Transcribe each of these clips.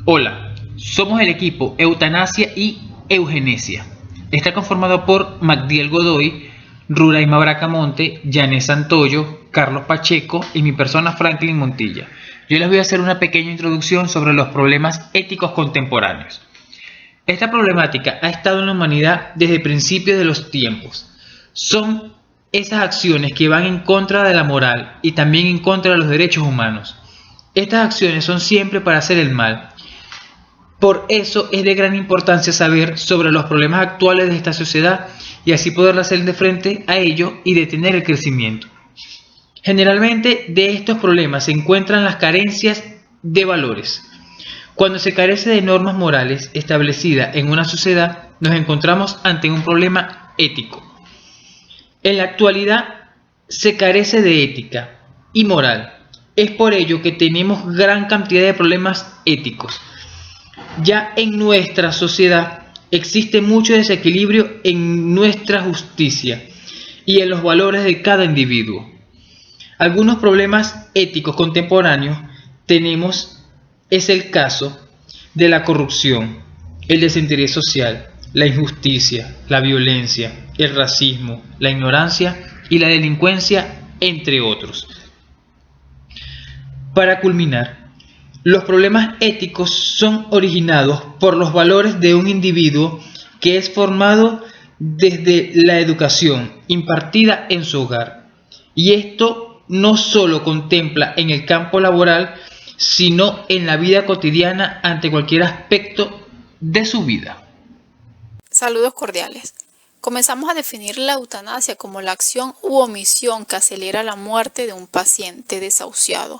Hola, somos el equipo Eutanasia y Eugenesia. Está conformado por Magdiel Godoy, Ruraima Bracamonte, Yané Santoyo, Carlos Pacheco y mi persona Franklin Montilla. Yo les voy a hacer una pequeña introducción sobre los problemas éticos contemporáneos. Esta problemática ha estado en la humanidad desde principios de los tiempos. Son esas acciones que van en contra de la moral y también en contra de los derechos humanos. Estas acciones son siempre para hacer el mal. Por eso es de gran importancia saber sobre los problemas actuales de esta sociedad y así poder hacer de frente a ello y detener el crecimiento. Generalmente de estos problemas se encuentran las carencias de valores. Cuando se carece de normas morales establecidas en una sociedad, nos encontramos ante un problema ético. En la actualidad se carece de ética y moral. Es por ello que tenemos gran cantidad de problemas éticos. Ya en nuestra sociedad existe mucho desequilibrio en nuestra justicia y en los valores de cada individuo. Algunos problemas éticos contemporáneos es el caso de la corrupción, el desinterés social, la injusticia, la violencia, el racismo, la ignorancia y la delincuencia, entre otros. Para culminar, los problemas éticos son originados por los valores de un individuo que es formado desde la educación impartida en su hogar. Y esto no solo contempla en el campo laboral, sino en la vida cotidiana ante cualquier aspecto de su vida. Saludos cordiales. Comenzamos a definir la eutanasia como la acción u omisión que acelera la muerte de un paciente desahuciado,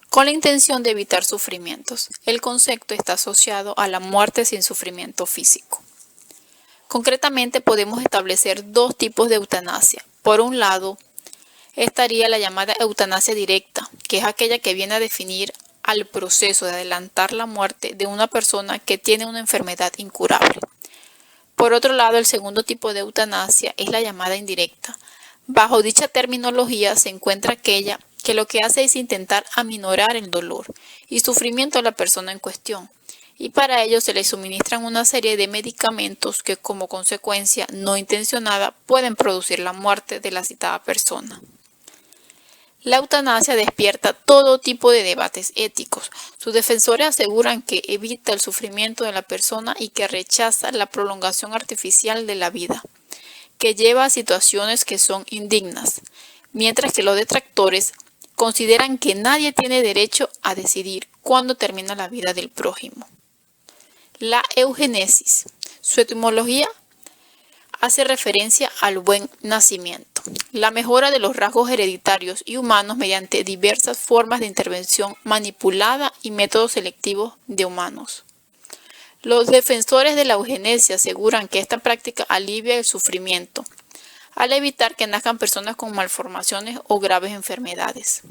con la intención de evitar sufrimientos. El concepto está asociado a la muerte sin sufrimiento físico. Concretamente podemos establecer dos tipos de eutanasia. Por un lado, estaría la llamada eutanasia directa, que es aquella que viene a definir al proceso de adelantar la muerte de una persona que tiene una enfermedad incurable. Por otro lado, el segundo tipo de eutanasia es la llamada indirecta. Bajo dicha terminología se encuentra aquella que lo que hace es intentar aminorar el dolor y sufrimiento a la persona en cuestión, y para ello se le suministran una serie de medicamentos que como consecuencia no intencionada pueden producir la muerte de la citada persona. La eutanasia despierta todo tipo de debates éticos. Sus defensores aseguran que evita el sufrimiento de la persona y que rechaza la prolongación artificial de la vida, que lleva a situaciones que son indignas, mientras que los detractores consideran que nadie tiene derecho a decidir cuándo termina la vida del prójimo. La eugenesis, su etimología hace referencia al buen nacimiento, la mejora de los rasgos hereditarios y humanos mediante diversas formas de intervención manipulada y métodos selectivos de humanos. Los defensores de la eugenesia aseguran que esta práctica alivia el sufrimiento, al evitar que nazcan personas con malformaciones o graves enfermedades.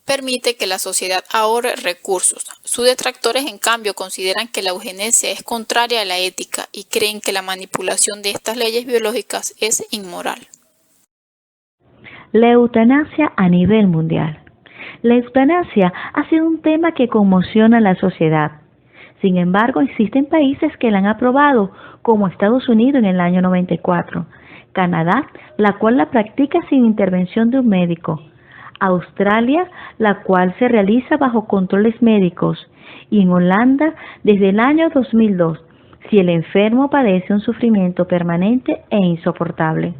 Permite que la sociedad ahorre recursos. Sus detractores, en cambio, consideran que la eugenesia es contraria a la ética y creen que la manipulación de estas leyes biológicas es inmoral. La eutanasia a nivel mundial. La eutanasia ha sido un tema que conmociona a la sociedad. Sin embargo, existen países que la han aprobado, como Estados Unidos en el año 94, Canadá, la cual la practica sin intervención de un médico, Australia, la cual se realiza bajo controles médicos, y en Holanda desde el año 2002, si el enfermo padece un sufrimiento permanente e insoportable.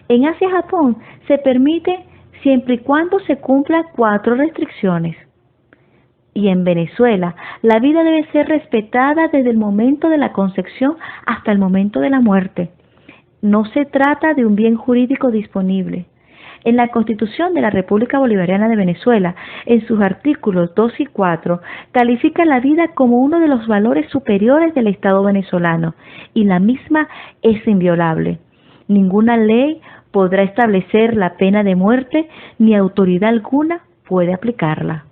En Asia y Japón se permite siempre y cuando se cumplan 4 restricciones. Y en Venezuela, la vida debe ser respetada desde el momento de la concepción hasta el momento de la muerte. No se trata de un bien jurídico disponible. En la Constitución de la República Bolivariana de Venezuela, en sus artículos 2 y 4, califica la vida como uno de los valores superiores del Estado venezolano, y la misma es inviolable. Ninguna ley podrá establecer la pena de muerte, ni autoridad alguna puede aplicarla.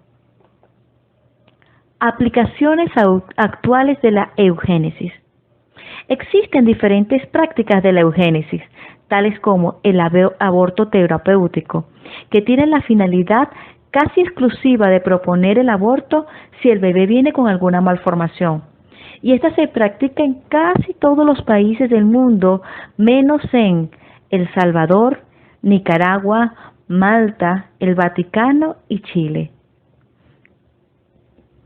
Aplicaciones actuales de la eugénesis. Existen diferentes prácticas de la eugénesis, tales como el aborto terapéutico, que tienen la finalidad casi exclusiva de proponer el aborto si el bebé viene con alguna malformación. Y esta se practica en casi todos los países del mundo, menos en El Salvador, Nicaragua, Malta, el Vaticano y Chile.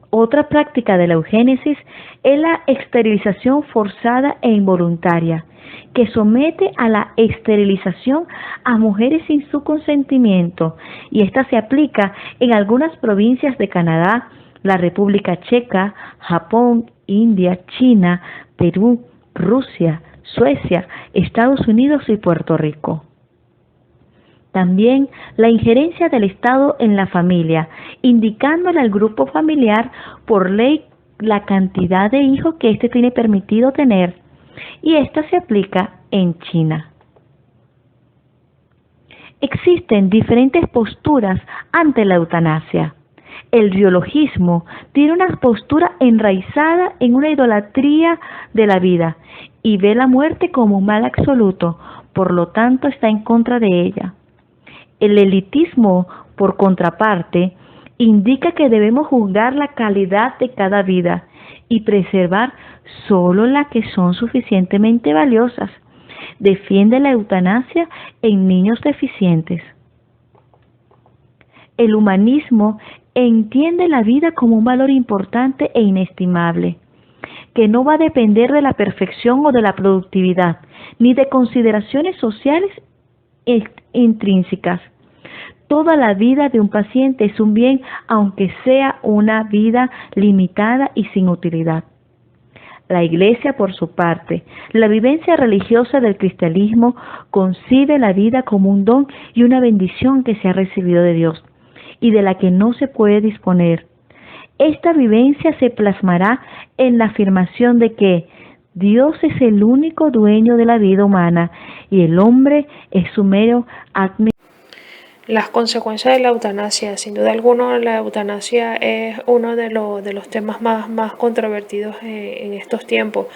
Otra práctica de la eugénesis es la esterilización forzada e involuntaria, que somete a la esterilización a mujeres sin su consentimiento, y esta se aplica en algunas provincias de Canadá, la República Checa, Japón, India, China, Perú, Rusia, Suecia, Estados Unidos y Puerto Rico. También la injerencia del Estado en la familia, indicándole al grupo familiar por ley la cantidad de hijos que éste tiene permitido tener, y esta se aplica en China. Existen diferentes posturas ante la eutanasia. El biologismo tiene una postura enraizada en una idolatría de la vida y ve la muerte como un mal absoluto, por lo tanto está en contra de ella. El elitismo, por contraparte, indica que debemos juzgar la calidad de cada vida y preservar solo las que son suficientemente valiosas. Defiende la eutanasia en niños deficientes. El humanismo entiende la vida como un valor importante e inestimable, que no va a depender de la perfección o de la productividad, ni de consideraciones sociales intrínsecas. Toda la vida de un paciente es un bien, aunque sea una vida limitada y sin utilidad. La Iglesia, por su parte, la vivencia religiosa del cristianismo concibe la vida como un don y una bendición que se ha recibido de Dios y de la que no se puede disponer. Esta vivencia se plasmará en la afirmación de que Dios es el único dueño de la vida humana y el hombre es su mero administrador. Las consecuencias de la eutanasia. Sin duda alguna, la eutanasia es uno de los temas más controvertidos en estos tiempos,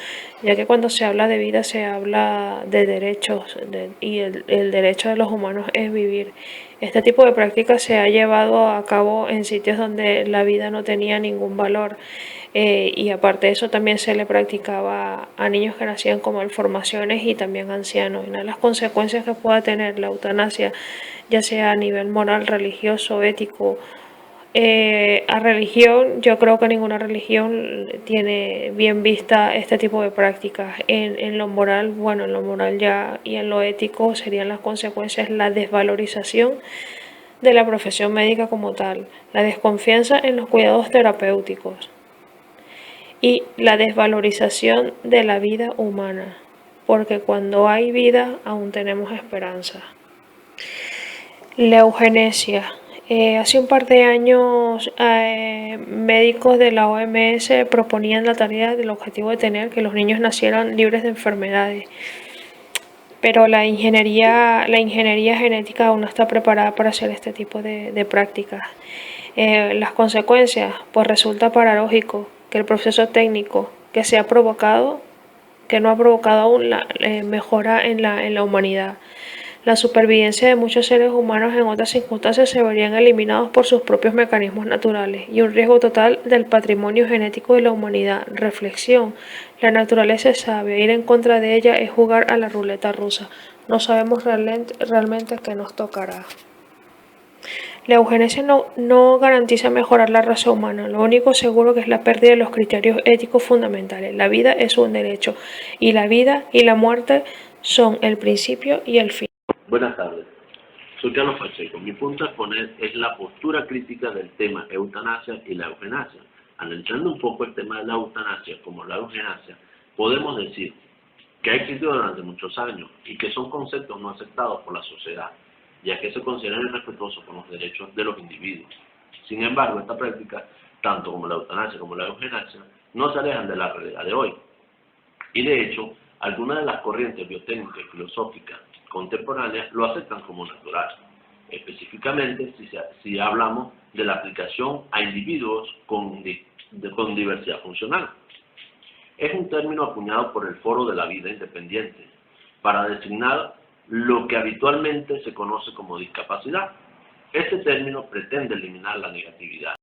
ya que cuando se habla de vida se habla de derechos y el derecho de los humanos es vivir. Este tipo de práctica se ha llevado a cabo en sitios donde la vida no tenía ningún valor. Y aparte de eso también se le practicaba a niños que nacían con malformaciones y también ancianos. Una de las consecuencias que pueda tener la eutanasia, ya sea a nivel moral, religioso, ético, a religión, yo creo que ninguna religión tiene bien vista este tipo de prácticas. En lo moral, bueno, en lo moral ya y en lo ético serían las consecuencias la desvalorización de la profesión médica como tal, la desconfianza en los cuidados terapéuticos y la desvalorización de la vida humana, porque cuando hay vida aún tenemos esperanza. La eugenesia. Hace un par de años médicos de la OMS proponían la tarea del objetivo de tener que los niños nacieran libres de enfermedades, pero la ingeniería genética aún no está preparada para hacer este tipo de prácticas. Las consecuencias, pues resulta paradójico que el proceso técnico que se ha provocado, que no ha provocado aún la mejora en la humanidad. La supervivencia de muchos seres humanos en otras circunstancias se verían eliminados por sus propios mecanismos naturales y un riesgo total del patrimonio genético de la humanidad. Reflexión. La naturaleza es sabia, ir en contra de ella es jugar a la ruleta rusa. No sabemos realmente qué nos tocará. La eugenesia no garantiza mejorar la raza humana, lo único seguro que es la pérdida de los criterios éticos fundamentales. La vida es un derecho y la vida y la muerte son el principio y el fin. Buenas tardes, soy Carlos Pacheco. Mi punto a exponer es la postura crítica del tema eutanasia y la eugenasia. Analizando un poco el tema de la eutanasia como la eugenasia, podemos decir que ha existido durante muchos años y que son conceptos no aceptados por la sociedad, ya que se consideran irrespetuosos con los derechos de los individuos. Sin embargo, esta práctica, tanto como la eutanasia como la eugenasia, no se alejan de la realidad de hoy. Y de hecho, algunas de las corrientes biotécnicas y filosóficas contemporáneas lo aceptan como natural, específicamente si hablamos de la aplicación a individuos con diversidad funcional. Es un término acuñado por el Foro de la Vida Independiente para designar lo que habitualmente se conoce como discapacidad. Este término pretende eliminar la negatividad,